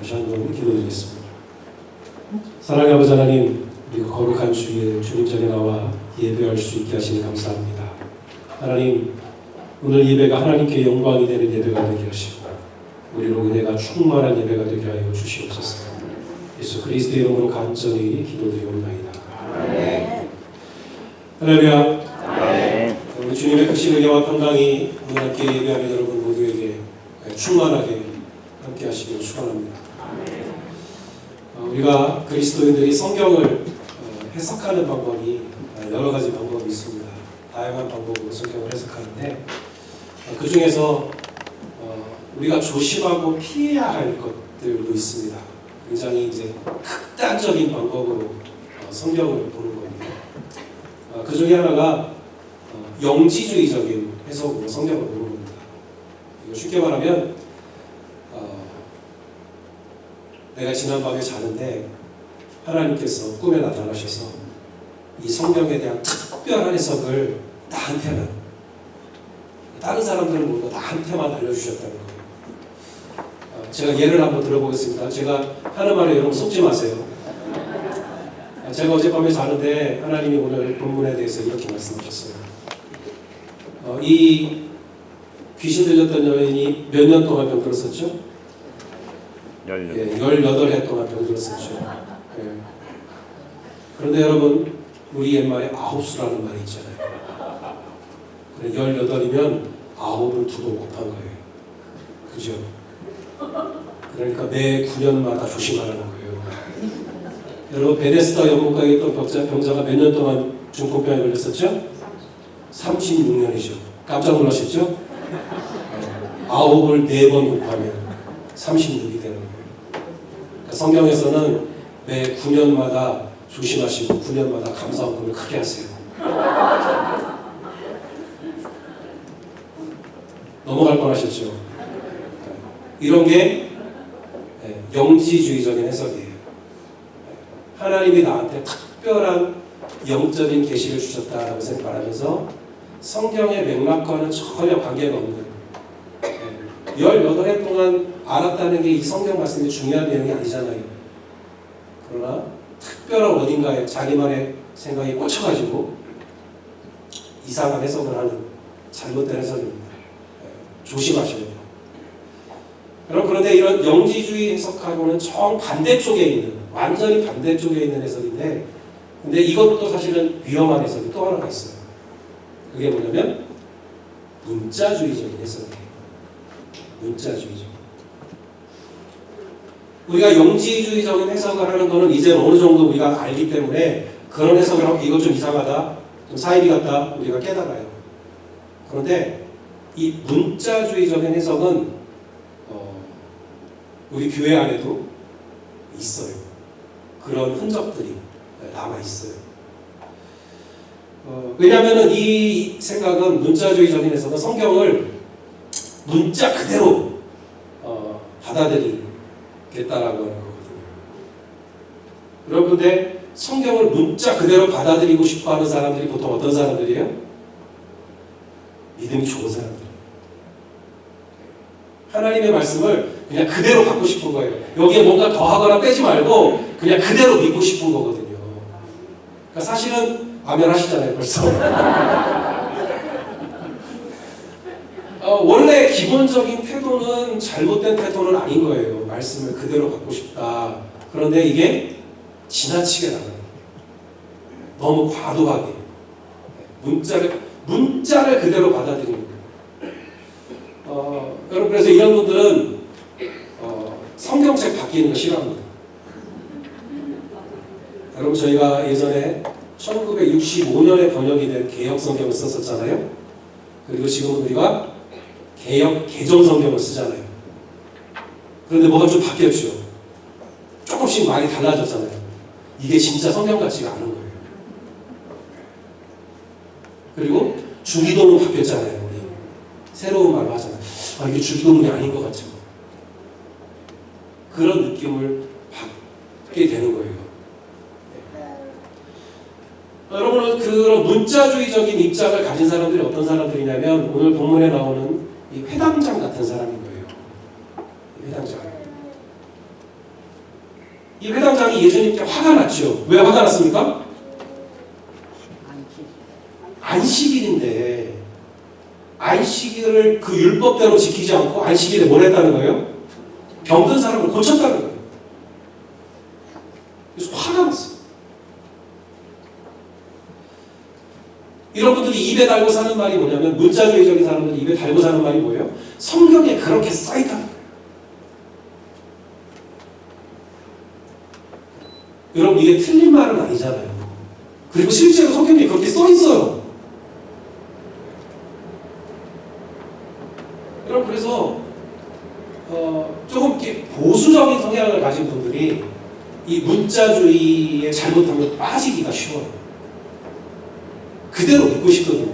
다시 한번 기도드리겠습니다. 사랑의 아버지 하나님, 우리가 거룩한 주일 주님 전에 나와 예배할 수 있게 하시니 감사합니다. 하나님, 오늘 예배가 하나님께 영광이 되는 예배가 되게 하시고 우리로 은혜가 충만한 예배가 되게 하여 주시옵소서. 예수 그리스도의 이름으로 간절히 기도드리옵나이다. 할렐루야. 우리 주님의 크신 은혜와 평강이 오늘 함께 예배하는 여러분 모두에게 충만하게 함께 하시길 축원합니다. 우리가 그리스도인들이 성경을 해석하는 방법이 여러 가지 방법이 있습니다. 다양한 방법으로 성경을 해석하는데 그 중에서 우리가 조심하고 피해야 할 것들도 있습니다. 굉장히 이제 극단적인 방법으로 성경을 보는 겁니다. 그 중에 하나가 영지주의적인 해석으로 성경을 보는 겁니다. 쉽게 말하면 내가 지난밤에 자는데 하나님께서 꿈에 나타나셔서 이 성경에 대한 특별한 해석을 나한테만, 다른 사람들은 모르고 나한테만 알려주셨다는 거예요. 제가 예를 한번 들어보겠습니다. 제가 하는 말에 여러분 속지 마세요. 제가 어젯밤에 자는데 하나님이 오늘 본문에 대해서 이렇게 말씀하셨어요. 이 귀신 들렸던 여인이 몇 년 동안 병들었었죠? 18해 동안 병들었었죠. 그런데 여러분, 우리 옛말에 9수라는 말이 있잖아요. 18이면 9을 2로 곱한 거예요. 그죠? 그러니까 매 9년마다 조심하라는 거예요. 여러분, 베데스다 연못가에 있던 병자가 몇 년 동안 중풍병에 걸렸었죠? 36년이죠. 깜짝 놀라셨죠? 9을 4번 곱하면 36이 되는 거예요. 그러니까 성경에서는 매 9년마다 조심하시고 9년마다 감사헌금을 크게 하세요. 넘어갈 뻔하셨죠? 이런 게 영지주의적인 해석이에요. 하나님이 나한테 특별한 영적인 계시를 주셨다라고 생각하면서 성경의 맥락과는 전혀 관계가 없는 18해 동안 알았다는 게 이 성경 말씀이 중요한 내용이 아니잖아요. 그러나 특별한 어딘가에 자기만의 생각이 꽂혀가지고 이상한 해석을 하는 잘못된 해석입니다. 조심하셔야 돼요. 여러분, 그런데 이런 영지주의 해석하고는 정반대쪽에 있는, 완전히 반대쪽에 있는 해석인데, 근데 이것도 사실은 위험한 해석이 또 하나가 있어요. 그게 뭐냐면 문자주의적인 해석이에요. 문자주의적인. 우리가 영지주의적인 해석을 하는 거는 이제 어느 정도 우리가 알기 때문에 그런 해석을 하고 이거 좀 이상하다, 좀 사이비 같다 우리가 깨달아요. 그런데 이 문자주의적인 해석은 우리 교회 안에도 있어요. 그런 흔적들이 남아 있어요. 왜냐하면 이 생각은, 문자주의적인 해석은 성경을 문자 그대로 받아들이겠다라고 하는 거거든요. 여러분, 근데 성경을 문자 그대로 받아들이고 싶어하는 사람들이 보통 어떤 사람들이에요? 믿음이 좋은 사람들이에요. 하나님의 말씀을 그냥 그대로 받고 싶은 거예요. 여기에 뭔가 더하거나 빼지 말고 그냥 그대로 믿고 싶은 거거든요. 그러니까 사실은 아멘 하시잖아요, 벌써. 원래 기본적인 태도는 잘못된 태도는 아닌 거예요. 말씀을 그대로 받고 싶다. 그런데 이게 지나치게 나가는 거예요. 너무 과도하게. 문자를 그대로 받아들이는 거예요. 여러분, 그래서 이런 분들은 성경책 바뀌는 거 싫어합니다. 여러분, 저희가 예전에 1965년에 번역이 된 개역 성경을 썼었잖아요. 그리고 지금은 우리가 개역 개정 성경을 쓰잖아요. 그런데 뭐가 좀 바뀌었죠. 조금씩 많이 달라졌잖아요. 이게 진짜 성경 같지가 않은 거예요. 그리고 주기도문 바뀌었잖아요. 우리 새로운 말로 하잖아요. 이게 주기도문이 아닌 것 같죠. 그런 느낌을 받게 되는 거예요. 여러분은 그런 문자주의적인 입장을 가진 사람들이 어떤 사람들이냐면 오늘 본문에 나오는 이 회당장 같은 사람인 거예요. 회당장. 이 회당장이 예수님께 화가 났죠. 왜 화가 났습니까? 안식일인데 안식일을 그 율법대로 지키지 않고 안식일에 뭘 했다는 거예요? 병든 사람을 고쳤다는 거예요. 그래서 화가 났어요. 이런 분들이 입에 달고 사는 말이 뭐냐면, 문자주의적인 사람들이 입에 달고 사는 말이 뭐예요? 성경에 그렇게 써있다는 거예요. 여러분, 이게 틀린 말은 아니잖아요. 그리고 실제로 성경에 그렇게 써있어요. 여러분, 그래서 조금 이렇게 보수적인 성향을 가진 분들이 이 문자주의의 잘못함에 빠지기가 쉬워요. 그대로 믿고 싶거든요.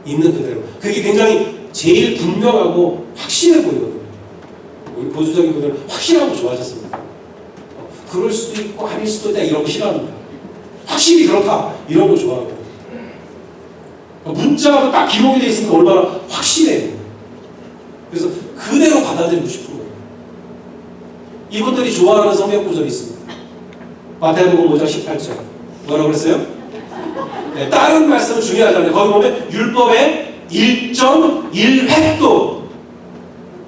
있는 그대로. 그게 굉장히 제일 분명하고 확실해 보이거든요. 우리 보수적인 분들은 확실하고 좋아하셨습니다. 그럴 수도 있고 아닐 수도 있다 이런 거 싫어합니다. 확실히 그렇다 이런 거 좋아하거든요. 문자가 딱 기록이 되어 있으니까 얼마나 확실해요. 그래서 그대로 받아들이고 싶은 거예요. 이분들이 좋아하는 성경 구절이 있습니다. 마태복음 5장 18절. 뭐라고 그랬어요? 네, 다른 말씀은 중요하잖아요. 거기 보면 율법의 1.1획도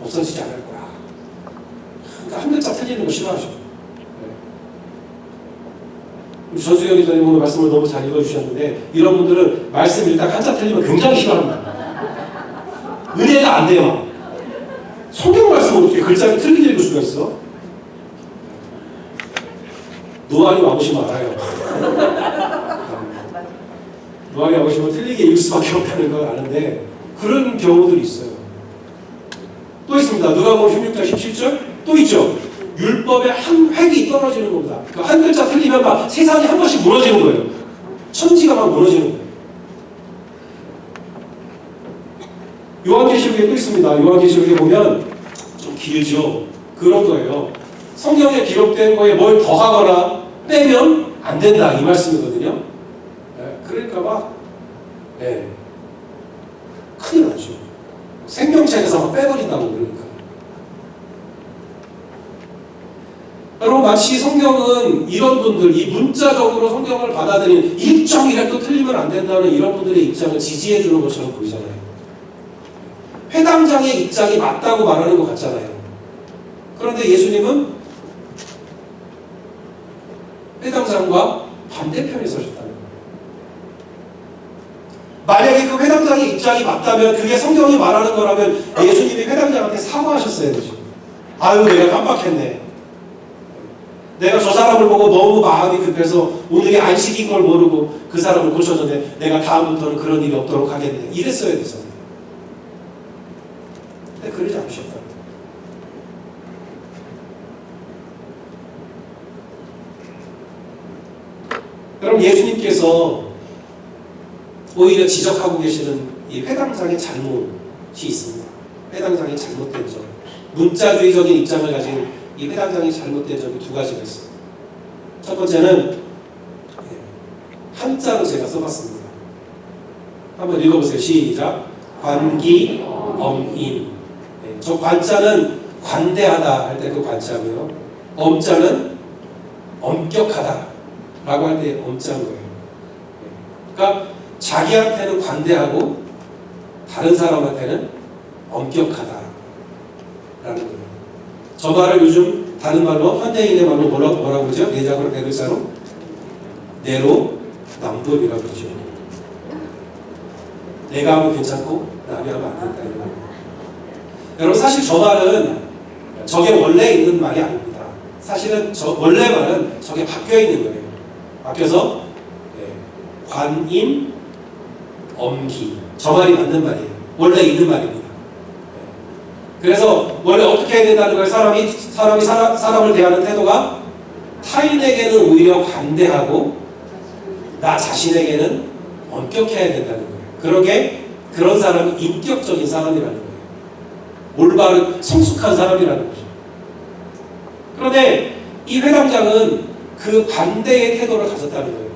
없어지지 않을 거야. 그러니까 한 글자 틀리는 거 싫어하죠. 네. 우리 전수영 기자님 오늘 말씀을 너무 잘 읽어주셨는데, 이런 분들은 말씀 일단 한자 틀리면 굉장히 싫어합니다. 은혜가 안 돼요. 성경 말씀을 어떻게 글자를 틀리게 읽을 수가 있어? 노안이 와보시면 알아요. 노안이 와보시면 틀리게 읽을 수밖에 없다는 걸 아는데, 그런 경우들이 있어요. 또 있습니다. 누가복음 16장 17절 또 있죠. 율법의 한 획이 떨어지는 겁니다. 그 한 글자 틀리면 막 세상이 한 번씩 무너지는 거예요. 천지가 막 무너지는 거예요. 요한계시록에 또 있습니다. 요한계시록에 보면 좀 길죠. 그런 거예요. 성경에 기록된 거에 뭘 더하거나 빼면 안 된다 이 말씀이거든요. 네, 그러니까 막 큰일 나죠. 생명책에서 막 빼버린다고 그러니까. 여러분, 마치 성경은 이런 분들, 이 문자적으로 성경을 받아들이는 일정이라도 틀리면 안 된다는 이런 분들의 입장을 지지해 주는 것처럼 보이잖아요. 회당장의 입장이 맞다고 말하는 것 같잖아요. 그런데 예수님은 회당장과 반대편에 서셨다는 거예요. 만약에 그 회당장의 입장이 맞다면, 그게 성경이 말하는 거라면 예수님이 회당장한테 사과하셨어야 되죠. 아유, 내가 깜빡했네. 내가 저 사람을 보고 너무 마음이 급해서 오늘이 안식인 걸 모르고 그 사람을 고쳐줬네. 내가 다음부터는 그런 일이 없도록 하겠네. 이랬어야 되잖아요. 근데 그러지 않으셨다는 거예요. 여러분, 예수님께서 오히려 지적하고 계시는 이 회당장의 잘못이 있습니다. 회당장이 잘못된 점. 문자주의적인 입장을 가진 이 회당장이 잘못된 점이 두 가지가 있어요. 첫 번째는 한자로 제가 써봤습니다. 한번 읽어보세요. 시작. 관기엄임. 저 관자는 관대하다 할 때 그 관자고요. 엄자는 엄격하다 라고 할 때 엄자인 거예요. 그러니까 자기한테는 관대하고 다른 사람한테는 엄격하다 라는 거예요. 저 말을 요즘 다른 말로, 현대인의 말로 뭐라고 그러죠? 네 글자로 내로남불이라고 그러죠. 내가 하면 괜찮고 남이 하면 안 된다 이런 거예요. 여러분, 사실 저 말은 저게 원래 있는 말이 아닙니다. 사실은 저 원래 말은 저게 바뀌어 있는 거예요. 바뀌어서 관임 엄기, 저 말이 맞는 말이에요. 원래 있는 말입니다. 그래서 원래 어떻게 해야 된다는 거예요? 사람을 대하는 태도가 타인에게는 오히려 관대하고 나 자신에게는 엄격해야 된다는 거예요. 그런 사람이 인격적인 사람이라는 거예요. 올바른 성숙한 사람이라는 거죠. 그런데 이 회당장은 그 반대의 태도를 가졌다는 거예요.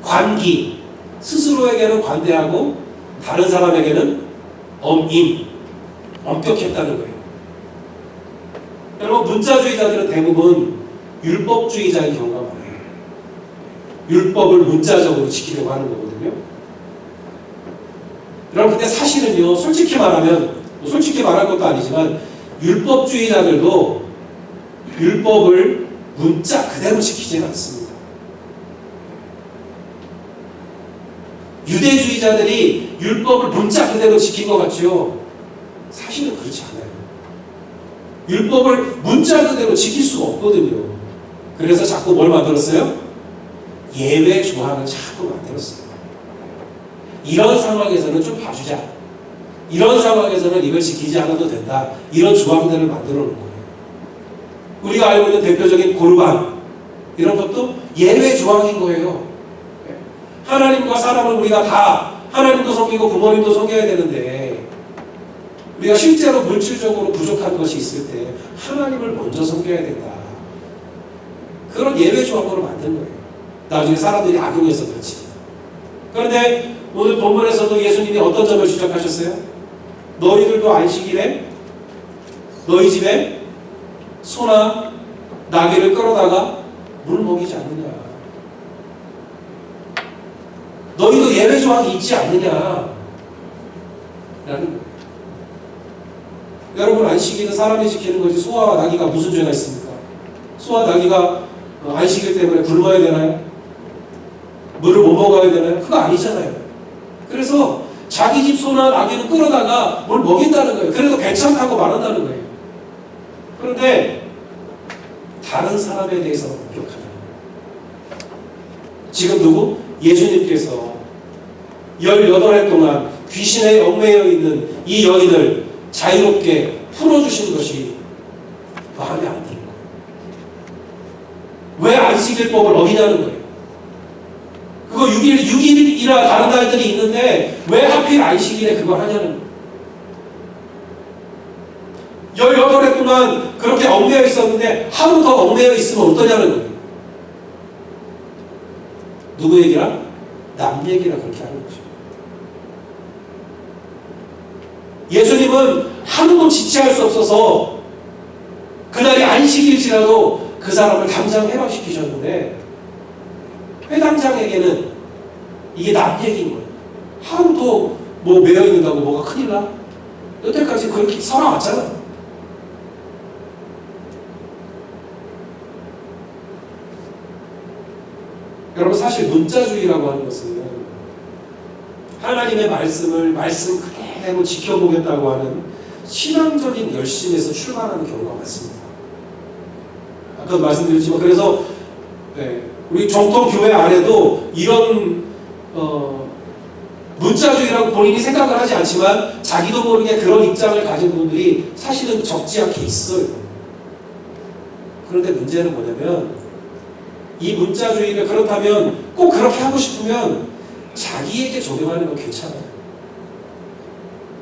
관기, 스스로에게는 관대하고 다른 사람에게는 엄격했다는 거예요. 여러분, 문자주의자들은 대부분 율법주의자인 경우가 많아요. 율법을 문자적으로 지키려고 하는 거거든요. 여러분, 근데 사실은요, 솔직히 말하면, 솔직히 말할 것도 아니지만, 율법주의자들도 율법을 문자 그대로 지키지는 않습니다. 유대주의자들이 율법을 문자 그대로 지킨 것 같죠? 사실은 그렇지 않아요. 율법을 문자 그대로 지킬 수가 없거든요. 그래서 자꾸 뭘 만들었어요? 예외 조항을 자꾸 만들었어요. 이런 상황에서는 좀 봐주자. 이런 상황에서는 이걸 지키지 않아도 된다. 이런 조항들을 만들어 놓은 거예요. 우리가 알고 있는 대표적인 고르반, 이런 것도 예외 조항인 거예요. 하나님과 사람을 우리가 다 하나님도 섬기고 부모님도 섬겨야 되는데, 우리가 실제로 물질적으로 부족한 것이 있을 때 하나님을 먼저 섬겨야 된다. 그런 예외 조항으로 만든 거예요. 나중에 사람들이 악용해서 그렇지. 그런데 오늘 본문에서도 예수님이 어떤 점을 지적하셨어요? 너희들도 안식일에 너희 집에 소나 나귀를 끌어다가 물 먹이지 않느냐. 너희도 예외 조항이 있지 않느냐. 라는 거예요. 여러분, 안식일은 사람이 지키는 거지 소와 나귀가 무슨 죄가 있습니까? 소와 나귀가 안식일 때문에 굶어야 되나요? 물을 못 먹어야 되나요? 그거 아니잖아요. 그래서 자기 집 소나 나귀는 끌어다가 뭘 먹인다는 거예요. 그래도 괜찮다고 말한다는 거예요. 그런데 다른 사람에 대해서 공격하는 거예요. 지금 누구? 예수님께서 18해 동안 귀신에 얽매여 있는 이 여인을 자유롭게 풀어주신 것이 마음에 안 드는 거예요. 왜 안식일법을 어기냐는 거예요. 그거 6일이나 다른 날들이 있는데 왜 하필 안식일에 그걸 하냐는 거예요. 18해 동안 그렇게 얽매여 있었는데 하루 더 얽매여 있으면 어떠냐는 거예요. 누구 얘기라? 남 얘기라 그렇게 하는 거죠. 예수님은 하루도 지체할 수 없어서 그날이 안식일지라도 그 사람을 당장 해방시키셨는데, 회당장에게는 이게 남 얘기인 거예요. 하루도 뭐 매여 있는다고 뭐가 큰일 나? 여태까지 그렇게 살아왔잖아. 여러분, 사실 문자주의라고 하는 것은 하나님의 말씀 그대로 지켜보겠다고 하는 신앙적인 열심에서 출발하는 경우가 많습니다. 아까도 말씀드렸지만, 그래서 우리 정통 교회 안에도 이런 문자주의라고 본인이 생각을 하지 않지만 자기도 모르게 그런 입장을 가진 분들이 사실은 적지 않게 있어요. 그런데 문제는 뭐냐면, 이 문자주의를 그렇다면 꼭 그렇게 하고 싶으면 자기에게 적용하는 건 괜찮아요.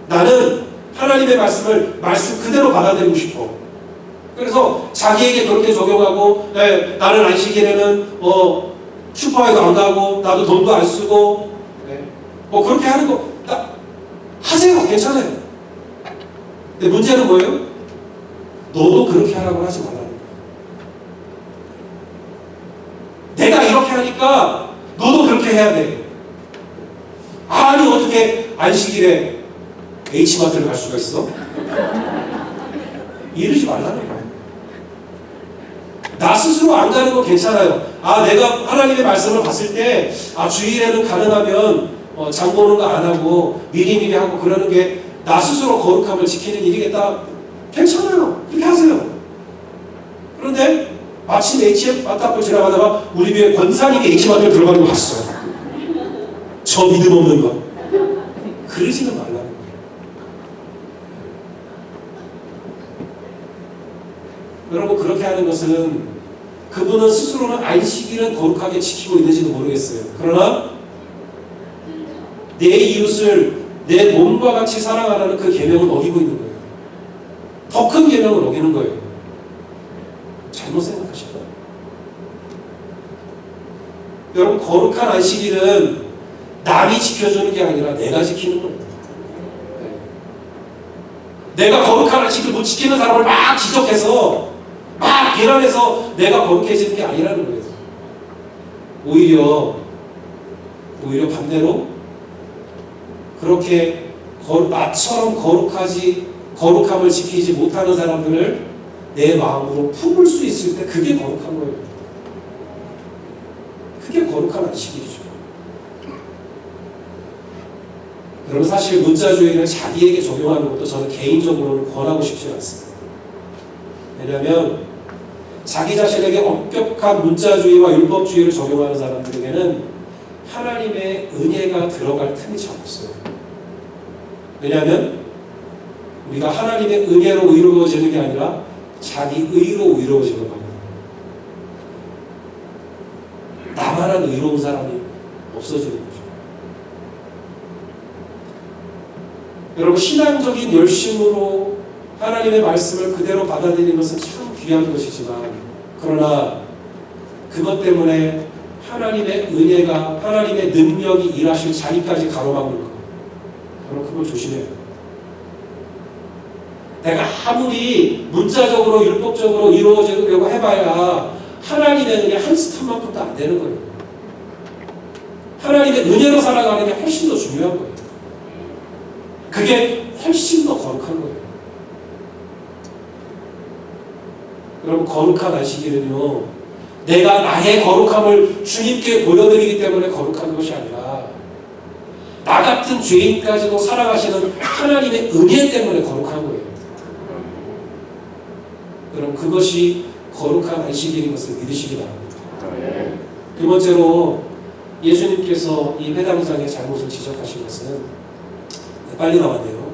나는 하나님의 말씀 그대로 받아들이고 싶어. 그래서 자기에게 그렇게 적용하고, 나는 안식일에는 슈퍼에도 안 가고 나도 돈도 안 쓰고, 뭐 그렇게 하는 거 하세요. 괜찮아요. 근데 문제는 뭐예요? 너도 그렇게 하라고 하지 말라는 거예요. 내가 이렇게 하니까 너도 그렇게 해야 돼. 아니, 어떻게 안식일에 H마트를 갈 수가 있어? 이러지 말라는 거예요. 나 스스로 안 가는 건 괜찮아요. 내가 하나님의 말씀을 봤을 때, 주일에는 가능하면 장 보는 거 안 하고 미리미리 하고 그러는 게 나 스스로 거룩함을 지키는 일이겠다. 괜찮아요. 그렇게 하세요. 그런데 마침 H마트 앞을 지나가다가 우리 교회 권사님이 H마트를 들어가는 거 봤어요. 저 믿음 없는 거. 그러지는 말라는 거예요. 여러분, 그렇게 하는 것은 그분은 스스로는 안식일은 거룩하게 지키고 있는지도 모르겠어요. 그러나 내 이웃을 내 몸과 같이 사랑하라는 그 계명을 어기고 있는 거예요. 더 큰 계명을 어기는 거예요. 잘못 생각하시죠? 여러분, 거룩한 안식일은 남이 지켜주는 게 아니라 내가 지키는 거예요. 내가 거룩한 안식일 못 지키는 사람을 막 지적해서 막 비난해서 내가 거룩해지는 게 아니라는 거예요. 오히려 반대로 그렇게 나처럼 거룩함을 지키지 못하는 사람들을 내 마음으로 품을 수 있을 때 그게 거룩한 거예요. 그게 거룩한 안식일이죠. 여러분, 사실 문자주의를 자기에게 적용하는 것도 저는 개인적으로는 권하고 싶지 않습니다. 왜냐하면 자기 자신에게 엄격한 문자주의와 율법주의를 적용하는 사람들에게는 하나님의 은혜가 들어갈 틈이 잘 없어요. 왜냐하면 우리가 하나님의 은혜로 의로워지는 게 아니라 자기 의로 의로워지는 겁니다. 나만한 의로운 사람이 없어지는 거죠. 여러분, 신앙적인 열심으로 하나님의 말씀을 그대로 받아들이는 것은 참 귀한 것이지만, 그러나 그것 때문에 하나님의 은혜가, 하나님의 능력이 일하실 자리까지 가로막는 것, 여러분, 그걸 조심해야 돼요. 내가 아무리 문자적으로 율법적으로 이루어지려고 해봐야 하나님의 은혜 한 스푼만큼도 안 되는 거예요. 하나님의 은혜로 살아가는 게 훨씬 더 중요한 거예요. 그게 훨씬 더 거룩한 거예요. 여러분, 거룩한 안식일은요, 내가 나의 거룩함을 주님께 보여드리기 때문에 거룩한 것이 아니라 나 같은 죄인까지도 사랑하시는 하나님의 은혜 때문에 거룩한 거예요. 여러분, 그것이 거룩한 안식일인 것을 믿으시기 바랍니다. 두 번째로, 예수님께서 이 회당장의 잘못을 지적하신 것은, 빨리 나왔네요.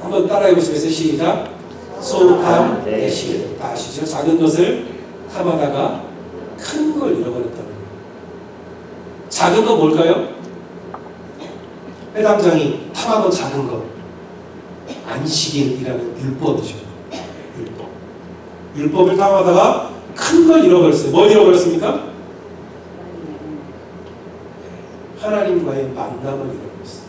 한번 따라해 보시겠어요? 시작. 소탐 대실. 아시죠? 작은 것을 탐하다가 큰 걸 잃어버렸다는 거예요. 작은 건 뭘까요? 회당장이 탐하던 작은 것, 안식일이라는 율법이죠. 율법을 탐하다가 큰 걸 잃어버렸어요. 뭘 잃어버렸습니까? 하나님과의 만남을 잃어버렸어요.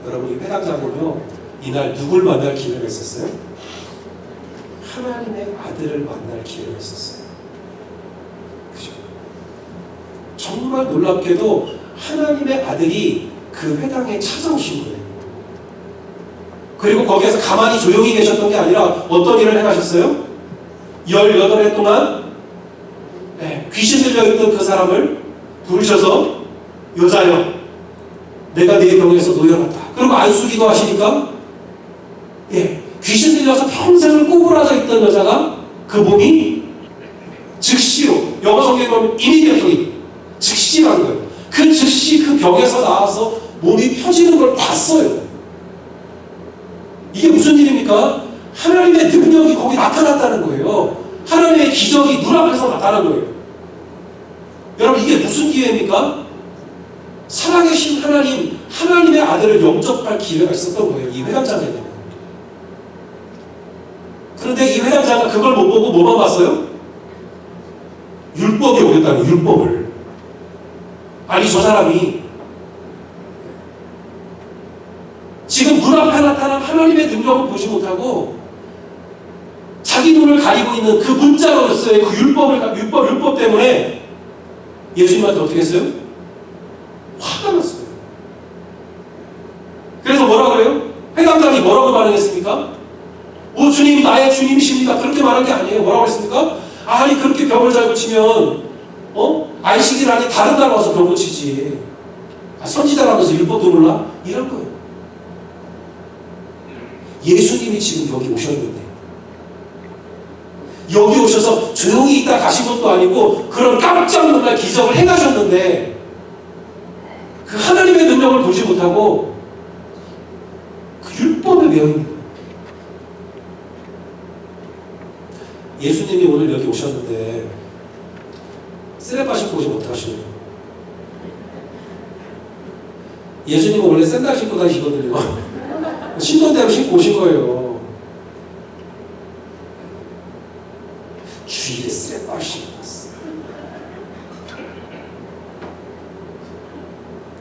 여러분, 이 회당장은요, 이날 누굴 만날 기회를 했었어요? 하나님의 아들을 만날 기회를 했었어요. 그죠? 정말 놀랍게도 하나님의 아들이 그 회당에 찾아오신 거예요. 그리고 거기에서 가만히 조용히 계셨던 게 아니라 어떤 일을 행하셨어요? 18해 동안 귀신 들려있던 그 사람을 부르셔서, 여자여, 내가 네 병에서 놓여놨다. 그리고 안수기도 하시니까, 귀신 들려서 평생을 꼬부라져 있던 여자가 그 몸이 즉시로, 영어 성경에 보면 immediately, 즉시라는 거예요. 그 즉시 그 병에서 나와서 몸이 펴지는 걸 봤어요. 이게 무슨 일입니까? 하나님의 능력이 거기 나타났다는 거예요. 하나님의 기적이 눈앞에서 나타난 거예요. 여러분, 이게 무슨 기회입니까? 살아계신 하나님, 하나님의 아들을 영접할 기회가 있었던 거예요. 이 회당장에는. 그런데 이 회당장은 그걸 못 보고 뭐만 봤어요? 율법이 오겠다는 율법을. 아니, 저 사람이 지금 눈앞에 나타난 하나님의 능력을 보지 못하고 자기 눈을 가리고 있는 그 문자로서의 그 율법 때문에 예수님한테 어떻게 했어요? 화가 났어요. 그래서 뭐라 그래요? 회당장이 뭐라고 반응했습니까? 오, 주님이 나의 주님이십니까? 그렇게 말한 게 아니에요. 뭐라고 했습니까? 아니, 그렇게 병을 잘 고치면 안식일 아니 다른 날 와서 병 고치지. 선지자라면서 율법도 몰라? 이럴 거예요. 예수님이 지금 여기 오셨는데, 여기 오셔서 조용히 있다 가신 것도 아니고 그런 깜짝 놀랄 기적을 행하셨는데 그 하나님의 능력을 보지 못하고 그 율법에 매여 있는 거예요. 예수님이 오늘 여기 오셨는데 쓰레빠 신고 오시면 어떡하시나요? 예수님은 원래 샌들 신고 다니시거든요. 신던 대로 신고 오신 거예요. 주일에 쓰레빠를 신고 왔어요.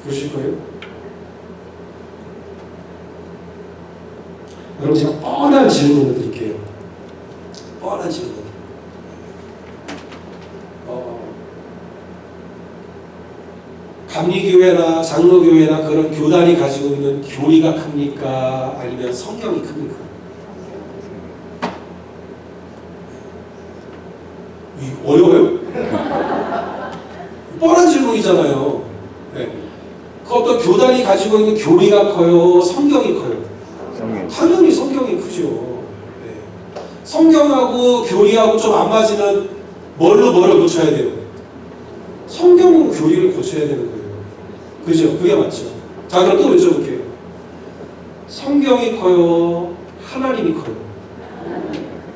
그러실 거예요? 여러분, 제가 뻔한 뻔한 질문을 드릴게요. 뻔한 질문. 감리교회나 장로교회나 그런 교단이 가지고 있는 교리가 큽니까? 아니면 성경이 큽니까? 어려워요? 뻔한 질문이잖아요. 네. 그 어떤 교단이 가지고 있는 교리가 커요? 성경이 커요? 당연히 성경이 크죠. 네. 성경하고 교리하고 좀 안 맞으면 뭐를 고쳐야 돼요? 성경으로 교리를 고쳐야 되는 거예요. 그죠? 그게 맞죠. 자, 그럼 또 여쭤볼게요. 성경이 커요? 하나님이 커요?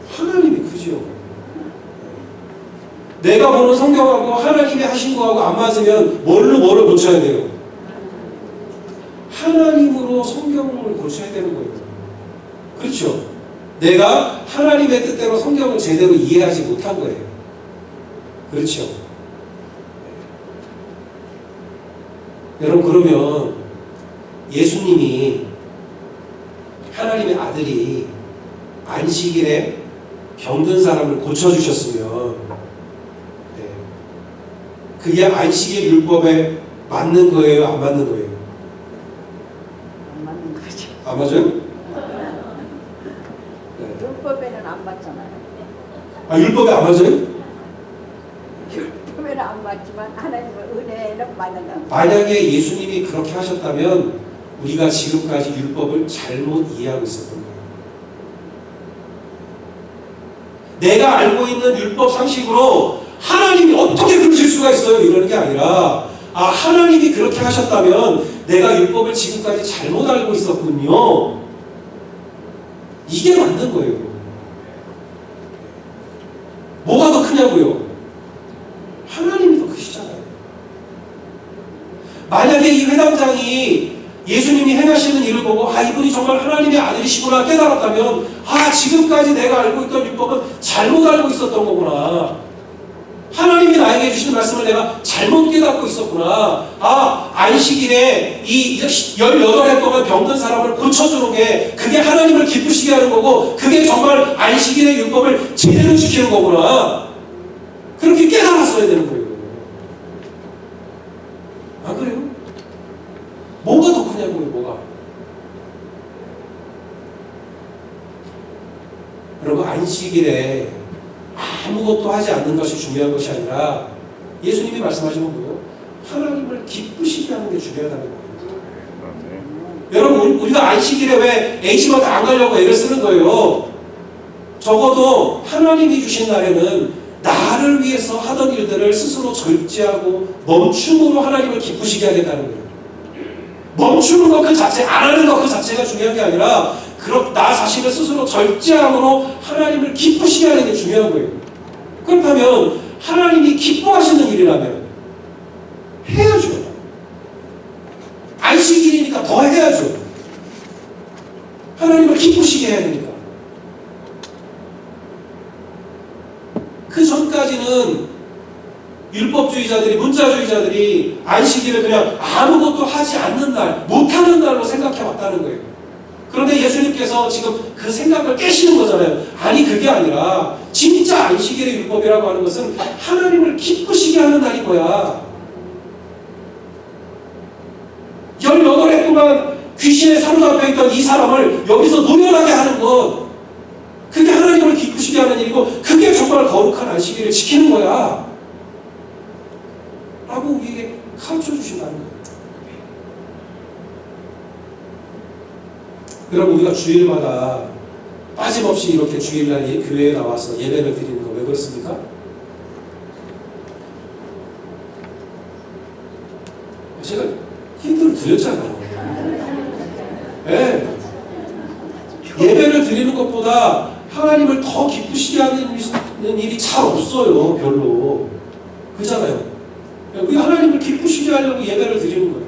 하나님이 크죠. 내가 보는 성경하고 하나님이 하신 거하고 안 맞으면 뭐를 고쳐야 돼요? 하나님으로 성경을 고쳐야 되는 거예요. 그렇죠? 내가 하나님의 뜻대로 성경을 제대로 이해하지 못한 거예요. 그렇죠? 여러분, 그러면 예수님이 하나님의 아들이 안식일에 병든 사람을 고쳐주셨으면 그게 안식일 율법에 맞는 거예요? 안 맞는 거예요? 안 맞는 거죠. 안 맞아요? 네. 율법에는 안 맞잖아요. 아, 율법에 안 맞아요? 율법에는 안 맞지만 하나님의 은혜는 맞는 거. 만약에 예수님이 그렇게 하셨다면 우리가 지금까지 율법을 잘못 이해하고 있었던 거예요. 내가 알고 있는 율법 상식으로 하나님이 어떻게 그러실 수가 있어요? 이러는 게 아니라, 아, 하나님이 그렇게 하셨다면 내가 율법을 지금까지 잘못 알고 있었군요. 이게 맞는 거예요. 뭐가 더 크냐고요? 하나님이 더 크시잖아요. 만약에 이 회당장이 예수님이 행하시는 일을 보고, 아, 이분이 정말 하나님의 아들이시구나 깨달았다면, 아, 지금까지 내가 알고 있던 율법은 잘못 알고 있었던 거구나. 하나님이 나에게 주신 말씀을 내가 잘못 깨닫고 있었구나. 아, 안식일에 이 18해 동안 병든 사람을 고쳐주는 게 그게 하나님을 기쁘시게 하는 거고, 그게 정말 안식일의 율법을 제대로 지키는 거구나. 그렇게 깨달았어야 되는 거예요. 안 그래요? 뭐가 더 크냐고요, 뭐가? 여러분, 안식일에 아무것도 하지 않는 것이 중요한 것이 아니라 예수님이 말씀하신 건 뭐예요? 하나님을 기쁘시게 하는 게 중요하다는 거예요. 여러분, 우리가 안식일에 왜 H마트 안 가려고 애를 쓰는 거예요? 적어도 하나님이 주신 날에는 나를 위해서 하던 일들을 스스로 절제하고 멈춤으로 하나님을 기쁘시게 하겠다는 거예요. 멈추는 것 그 자체, 안 하는 것 그 자체가 중요한 게 아니라 나 자신을 스스로 절제함으로 하나님을 기쁘시게 하는 게 중요한 거예요. 그렇다면 하나님이 기뻐하시는 일이라면 해야죠. 안식일이니까 더 해야죠. 하나님을 기쁘시게 해야 되니까. 그 전까지는 율법주의자들이, 문자주의자들이 안식일을 그냥 아무것도 하지 않는 날, 못하는 날로 생각해 왔다는 거예요. 그런데 예수님께서 지금 그 생각을 깨시는 거잖아요. 아니, 그게 아니라 진짜 안식일의 율법이라고 하는 것은 하나님을 기쁘시게 하는 날인 거야. 18해 동안 귀신에 사로잡혀 있던 이 사람을 여기서 노련하게 하는 것, 그게 하나님을 기쁘시게 하는 일이고, 그게 정말 거룩한 안식일을 지키는 거야 라고 우리에게 가르쳐 주신다는 거예요. 여러분, 우리가 주일마다 빠짐없이 이렇게 주일날 교회에 나와서 예배를 드리는 거 왜 그렇습니까? 제가 힌트를 드렸잖아요. 네. 예배를 드리는 것보다 하나님을 더 기쁘시게 하는 일이 잘 없어요. 별로. 그렇잖아요. 우리 하나님을 기쁘시게 하려고 예배를 드리는 거예요.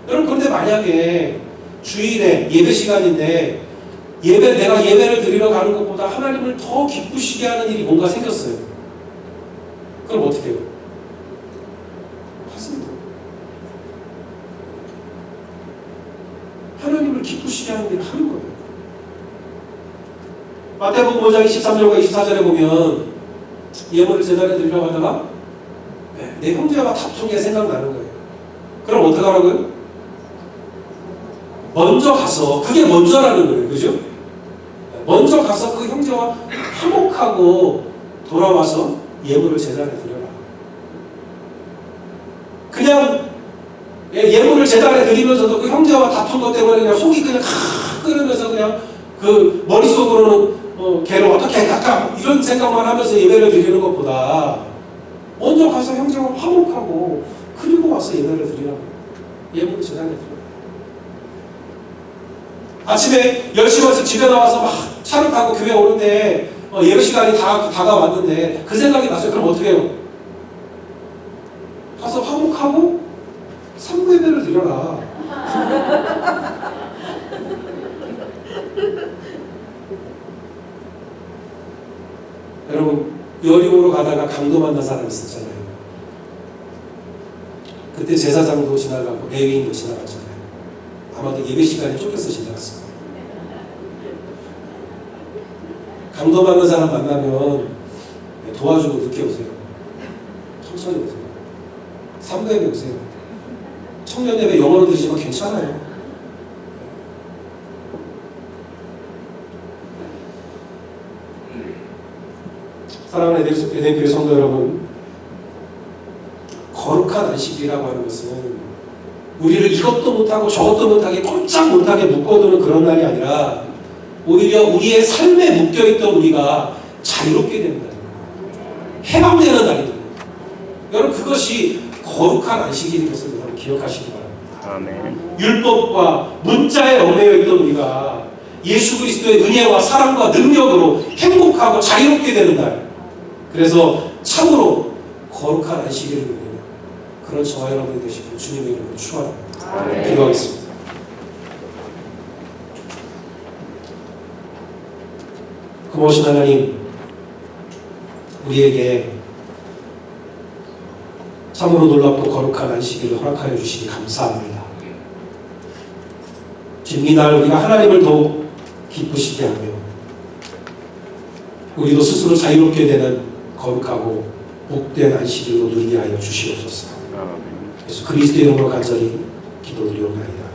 여러분, 그런데 만약에 주일에 예배 시간인데 내가 예배를 드리러 가는 것보다 하나님을 더 기쁘시게 하는 일이 뭔가 생겼어요. 그럼 어떻게 해요? 하습니다. 하나님을 기쁘시게 하는 일을 하는 거예요. 마태복음 5장 23절과 24절에 보면 예물을 제단에 드리려고 하다가 내 형제와 다툰 게 생각나는 거예요. 그럼 어떻게 하라고요? 먼저 가서, 그게 먼저라는 거예요. 그죠? 먼저 가서 그 형제와 화목하고 돌아와서 예물을 제단에 드려라. 그냥 예물을 제단에 드리면서도 그 형제와 다툰 것 때문에 그냥 속이 그냥 끓으면서 그냥 그 머릿속으로는 걔를 어떻게 할까 이런 생각만 하면서 예배를 드리는 것보다 먼저 가서 형제와 화목하고 그리고 와서 예배를 드리라는 거예요. 예물을 제단에 드려라. 아침에 10시 반쯤 집에 나와서 막 차를 타고 교회 오는데 예배 시간이 다가왔는데 그 생각이 났어요. 그럼 어떻게 해요? 가서 화목하고 상부 예배를 드려라. 여러분, 여리고로 가다가 강도 만난 사람이 있었잖아요. 그때 제사장도 지나가고 레위인도 지나갔잖아요. 아마도 예배 시간에 쫓겨서 지나갔을 거예요. 강도 만난 사람 만나면 도와주고 늦게 오세요. 천천히 오세요. 상부 예배 오세요. 청년 예배 영어로 드리지만 괜찮아요. 사랑하는 에덴교회 성도 여러분, 거룩한 안식이라고 하는 것은 우리를 이것도 못하고 저것도 못하게 꼼짝 못하게 묶어두는 그런 날이 아니라 오히려 우리의 삶에 묶여있던 우리가 자유롭게 되는 날입니다. 해방되는 날입니다. 여러분, 그것이 거룩한 안식일인 것을 여러분 기억하시기 바랍니다. 아멘. 율법과 문자에 얽매여있던 우리가 예수 그리스도의 은혜와 사랑과 능력으로 행복하고 자유롭게 되는 날, 그래서 참으로 거룩한 안식일을 누리는 그런 저와 여러분이 되시길 주님의 이름으로 축원합니다. 기도하겠습니다. 고마우신 하나님, 우리에게 참으로 놀랍고 거룩한 안식일을 허락하여 주시기 감사합니다. 지금 이날 우리가 하나님을 더욱 기쁘시게 하며 우리도 스스로 자유롭게 되는 거룩하고 복된 안식일로 누리게 하여 주시옵소서. 예수 그리스도의 이름으로 간절히 기도드리옵나이다.